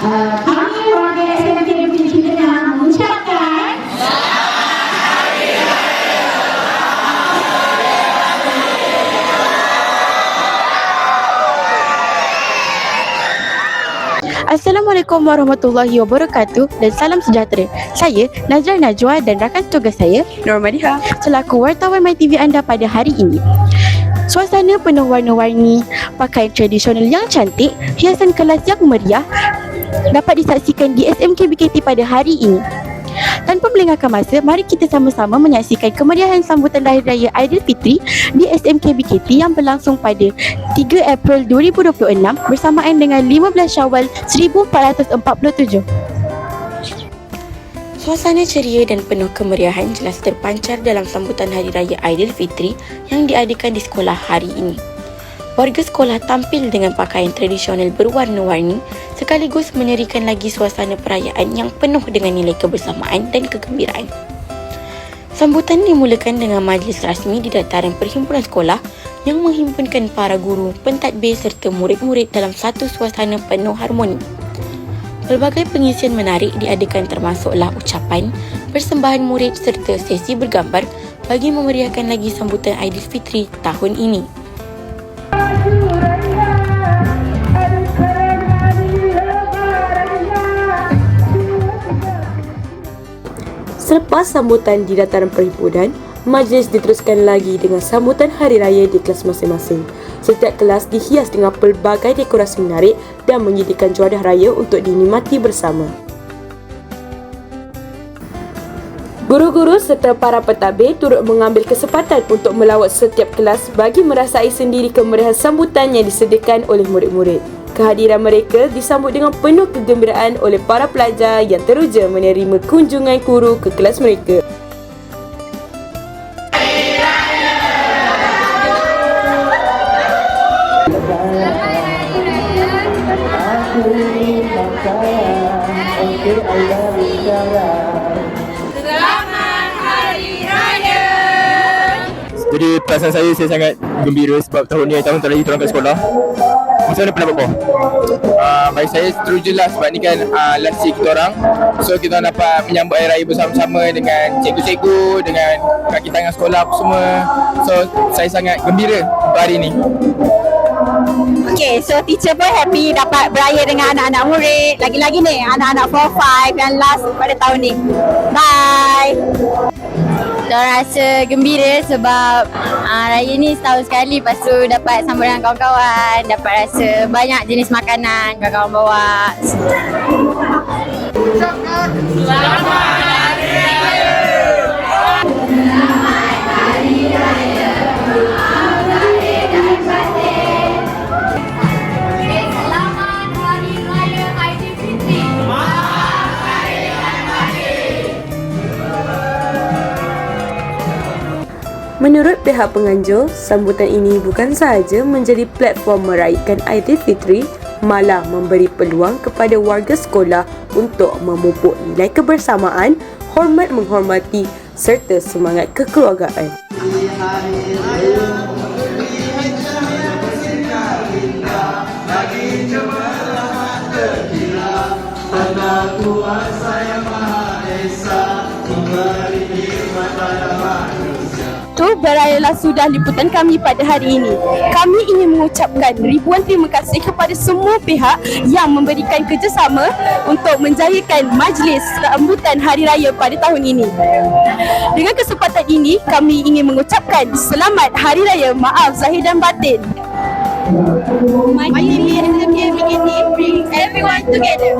Kami warga SMK Negeri Cipinang mengucapkan Assalamualaikum warahmatullahi wabarakatuh dan salam sejahtera. Saya Nazra Najwa dan rakan tugas saya Nur Madiha selaku wartawan MyTV anda pada hari ini. Suasana penuh warna-warni, pakaian tradisional yang cantik, hiasan kelas yang meriah dapat disaksikan di SMK BKT pada hari ini. Tanpa melengahkan masa, mari kita sama-sama menyaksikan kemeriahan sambutan Hari Raya Aidilfitri di SMK BKT yang berlangsung pada 3 April 2026 bersamaan dengan 15 Syawal 1447. Suasana ceria dan penuh kemeriahan jelas terpancar dalam sambutan Hari Raya Aidilfitri yang diadakan di sekolah hari ini. Warga sekolah tampil dengan pakaian tradisional berwarna-warni sekaligus menerikan lagi suasana perayaan yang penuh dengan nilai kebersamaan dan kegembiraan. Sambutan dimulakan dengan majlis rasmi di dataran perhimpunan sekolah yang menghimpunkan para guru, pentadbir serta murid-murid dalam satu suasana penuh harmoni. Pelbagai pengisian menarik diadakan termasuklah ucapan, persembahan murid serta sesi bergambar bagi memeriahkan lagi sambutan Aidilfitri tahun ini. Selepas sambutan di dataran perhimpunan, majlis diteruskan lagi dengan sambutan Hari Raya di kelas masing-masing. Setiap kelas dihias dengan pelbagai dekorasi menarik dan menyediakan juadah raya untuk dinikmati bersama. Guru-guru serta para pentadbir turut mengambil kesempatan untuk melawat setiap kelas bagi merasai sendiri kemeriahan sambutan yang disediakan oleh murid-murid. Kehadiran mereka disambut dengan penuh kegembiraan oleh para pelajar yang teruja menerima kunjungan guru ke kelas mereka. Jadi perasaan saya sangat gembira sebab tahun ni tahun terakhir kita orang kat sekolah. Macam mana pendapat kau? Bagi saya teruja lah sebab ni kan last year kita orang. So kita orang dapat menyambut Hari Raya bersama-sama dengan cikgu-cikgu, dengan kaki tangan sekolah apa semua. So saya sangat gembira hari ni. Okay, so teacher pun happy dapat beraya dengan anak-anak murid. Lagi-lagi ni anak-anak 4-5 yang last pada tahun ni. Bye! Saya rasa gembira sebab raya ni setahun sekali, lepas tu dapat sambut dengan kawan-kawan, dapat rasa banyak jenis makanan kawan-kawan bawa. Selamat Hari Raya! Selamat Hari Raya! Selamat Hari Raya Aidilfitri! Menurut pihak penganjur, sambutan ini bukan sahaja menjadi platform meraihkan Aidilfitri, malah memberi peluang kepada warga sekolah untuk memupuk nilai kebersamaan, hormat menghormati serta semangat kekeluargaan. Berayalah sudah liputan kami pada hari ini. Kami ingin mengucapkan ribuan terima kasih kepada semua pihak yang memberikan kerjasama untuk menjayakan majlis sambutan Hari Raya pada tahun ini. Dengan kesempatan ini, kami ingin mengucapkan selamat Hari Raya, maaf zahir dan batin. MyTV SMK BKT brings everyone together.